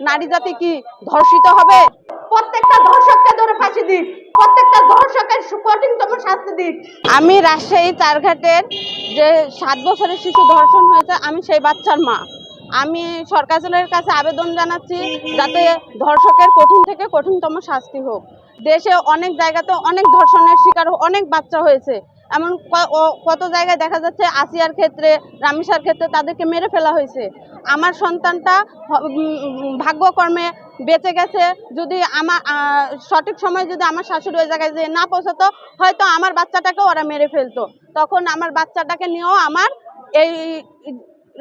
নারী জাতি কি ধর্ষিত হবে? প্রত্যেকটা ধর্ষককে ধরে ফাঁসি দিক, প্রত্যেকটা ধর্ষকের কঠিনতম শাস্তি দিক। আমি রাজশাহী চারঘাটের যে 7 বছরের শিশু ধর্ষণ হয়েছে, আমি সেই বাচ্চার মা। আমি সরকারের কাছে আবেদন জানাচ্ছি যাতে ধর্ষকের কঠিন থেকে কঠিনতম শাস্তি হোক। দেশে অনেক জায়গাতে অনেক ধর্ষণের শিকার অনেক বাচ্চা হয়েছে, এমন কত জায়গায় দেখা যাচ্ছে আসিয়ার ক্ষেত্রে, রামিসার ক্ষেত্রে তাদেরকে মেরে ফেলা হয়েছে। আমার সন্তানটা ভাগ্যকর্মে বেঁচে গেছে। যদি আমার সঠিক সময় যদি আমার শাশুড়ি ওই জায়গায় যে না পৌঁছাতো, হয়তো আমার বাচ্চাটাকেও ওরা মেরে ফেলতো। তখন আমার বাচ্চাটাকে নিয়েও আমার এই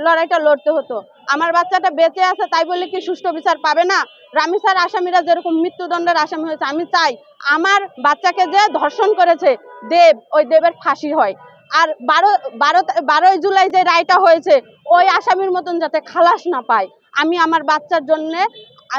লড়াইটা লড়তে হতো। আমার বাচ্চাটা বেঁচে আছে তাই বলে কি সুষ্ঠু বিচার পাবে না? রামিসার আসামিরা যেরকম মৃত্যুদণ্ডের আসামি হয়েছে, আমি চাই আমার বাচ্চাকে যে ধর্ষণ করেছে দেব, ওই দেবের ফাঁসি হয়। আর 12 জুলাই যে রায়টা হয়েছে, ওই আসামির মতন যাতে খালাস না পায়। আমি আমার বাচ্চার জন্য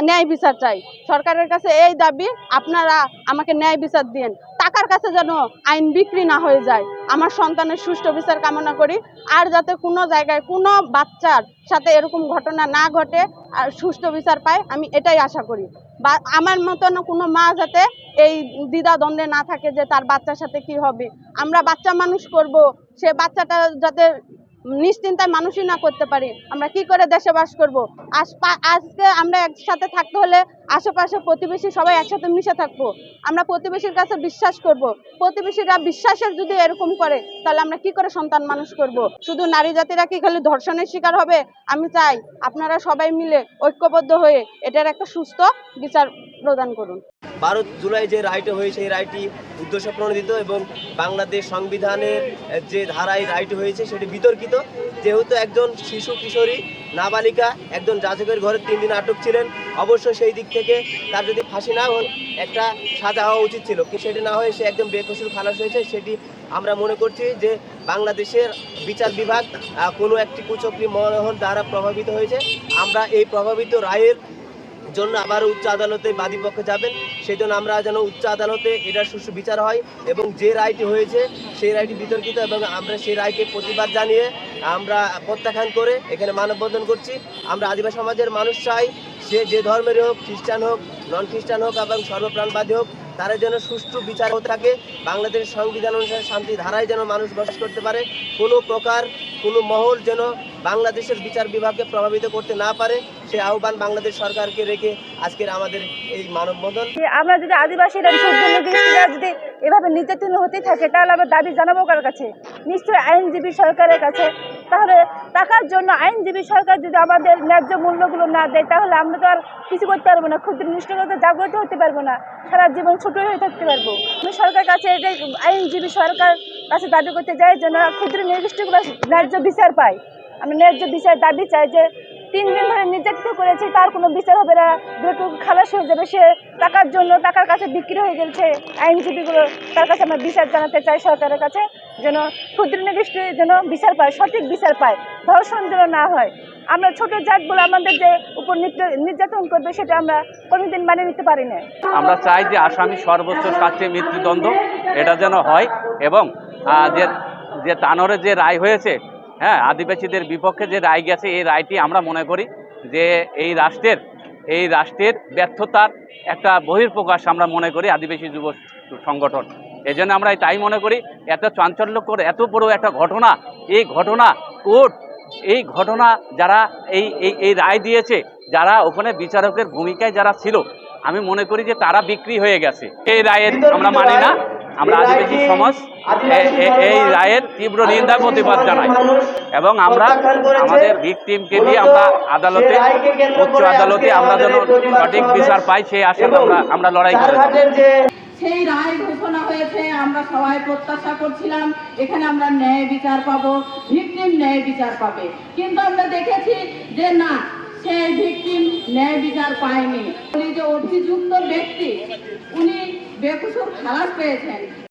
ন্যায় বিচার চাই। সরকারের কাছে এই দাবি, আপনারা আমাকে ন্যায় বিচার দিন। টাকার কাছে যেন আইন বিক্রি না হয়ে যায়। আমার সন্তানের সুষ্ঠু বিচার কামনা করি। আর যাতে কোনো জায়গায় কোনো বাচ্চার সাথে এরকম ঘটনা না ঘটে আর সুষ্ঠু বিচার পায়, আমি এটাই আশা করি। বা আমার মতন কোনো মা যাতে এই দ্বিধা দ্বন্দ্বে না থাকে যে তার বাচ্চার সাথে কি হবে। আমরা বাচ্চা মানুষ করব, সে বাচ্চাটা যাতে নিশ্চিন্তায় মানুষই না করতে পারি, আমরা কি করে দেশে বাস করব? আজকে আমরা একসাথে থাকতে হলে আশেপাশে প্রতিবেশী সবাই একসাথে মিশে থাকবো। আমরা প্রতিবেশীর কাছে বিশ্বাস করব। প্রতিবেশীরা বিশ্বাসের যদি এরকম করে, তাহলে আমরা কি করে সন্তান মানুষ করব? শুধু নারী জাতিরা কি খালি ধর্ষণের শিকার হবে? আমি চাই আপনারা সবাই মিলে ঐক্যবদ্ধ হয়ে এটার একটা সুস্থ বিচার প্রদান করুন। 12 জুলাই যে রায়টি হয়েছে, এই রায়টি উদ্দেশ্য প্রণোদিত এবং বাংলাদেশ সংবিধানের যে ধারায় রায়টি হয়েছে সেটি বিতর্কিত। যেহেতু একজন শিশু কিশোরী নাবালিকা একজন যাজকের ঘরে 3 দিন আটক ছিলেন, অবশ্য সেই দিক থেকে তার যদি ফাঁসি না হয় একটা সাজা হওয়া উচিত ছিল, কিন্তু সেটি না হয়ে সে একদম বেকসুর খালাস হয়েছে। সেটি আমরা মনে করছি যে বাংলাদেশের বিচার বিভাগ কোনো একটি কুচক্রী মনোহর দ্বারা প্রভাবিত হয়েছে। আমরা এই প্রভাবিত রায়ের জন্য আবার উচ্চ আদালতে বাদীপক্ষে যাবেন, সেই জন্য আমরা যেন উচ্চ আদালতে এটার সুষ্ঠু বিচার হয় এবং যে রায়টি হয়েছে সেই রায়টি বিতর্কিত এবং আমরা সেই রায়কে প্রতিবাদ জানিয়ে আমরা প্রত্যাখ্যান করে এখানে মানববন্ধন করছি। আমরা আদিবাসী সমাজের মানুষ চাই, সে যে ধর্মেরই হোক, খ্রিস্টান হোক, নন খ্রিস্টান হোক এবং সর্বপ্রাণবাদী হোক, তারা যেন সুষ্ঠু বিচার হতে থাকে। বাংলাদেশের সংবিধান অনুসারে শান্তি ধারায় যেন মানুষ বসবাস করতে পারে। কোনো প্রকার কোনো মহল যেন বাংলাদেশের বিচার বিভাগকে প্রভাবিত করতে না পারে, সে আহ্বান বাংলাদেশ সরকারকে রেখে আজকের আমাদের এই মানববন্ধন। আমরা যদি আদিবাসীরা যদি এভাবে নির্যাতন হতে থাকে, তাহলে আমরা দাবি জানাবো কার কাছে? নিশ্চয়ই আইনজীবী সরকারের কাছে। তাহলে টাকার জন্য আইনজীবী সরকার যদি আমাদের ন্যায্য মূল্যগুলো না দেয়, তাহলে আমরা তো আর কিছু করতে পারবো না, ক্ষুদ্র নিষ্ঠুরতা জাগ্রত হতে পারবো না, সারা জীবন ছোট হয়ে থাকতে পারবো। আমি সরকার কাছে এটাই আইনজীবী সরকার কাছে দাবি করতে চাই যেন ক্ষুদ্র নির্দিষ্টগুলো ন্যায্য বিচার পায়। আমরা ন্যায্য বিচার দাবি চাই যে 3 দিন ধরে নির্যাতিত করেছে, তার কোনো বিচার হবে না, যেটুকু খালাস হয়ে যাবে, সে টাকার জন্য টাকার কাছে বিক্রি হয়ে গেছে আইনজীবীগুলো, তার কাছে আমরা বিচার জানাতে চাই সরকারের কাছে, যেন ক্ষুদ্র নির্দিষ্ট যেন বিচার পায়, সঠিক বিচার পায়, ধর্ষণ যেন না হয়। আমরা ছোট জাতগুলো আমাদের যে উপর নির্যাতন করবে সেটা আমরা কোনোদিন মানে নিতে পারি না। আমরা চাই যে আসামি সর্বোচ্চ শাস্তি মৃত্যুদণ্ড এটা যেন হয় এবং যে তানোরে যে রায় হয়েছে, হ্যাঁ, আদিবাসীদের বিপক্ষে যে রায় গেছে, এই রায়টি আমরা মনে করি যে এই রাষ্ট্রের ব্যর্থতার একটা বহিঃপ্রকাশ আমরা মনে করি আদিবাসী যুব সংগঠন। এই জন্য আমরা তাই মনে করি এত চাঞ্চল্যকর এত বড় একটা ঘটনা, এই ঘটনা কোর্ট, এই ঘটনা যারা এই রায় দিয়েছে, যারা ওখানে বিচারকের ভূমিকায় যারা ছিল, আমি মনে করি যে তারা বিক্রি হয়ে গেছে। এই রায়ের আমরা মানি না। আমরা আদিবাসী সমাজ এই রায়ের তীব্র নিন্দা প্রতিবাদ জানাই এবং আমরা আমাদের ভিকটিমকে দিয়ে আমরা আদালতে, উচ্চ আদালতে আমরা যেন সঠিক বিচার পাই সেই আশাতে আমরা লড়াই করে যাব। সেই রায় ঘোষণা হয়েছে, আমরা সবাই প্রত্যাশা করছিলাম এখানে আমরা ন্যায় বিচার পাবো, ভিকটিম ন্যায় বিচার পাবে, কিন্তু আমরা দেখেছি যে না, সেই ভিকটিম ন্যায় বিচার পায়নি। উনি যে অভিযুক্ত ব্যক্তি, উনি বেকসুর খালাস পেয়েছেন।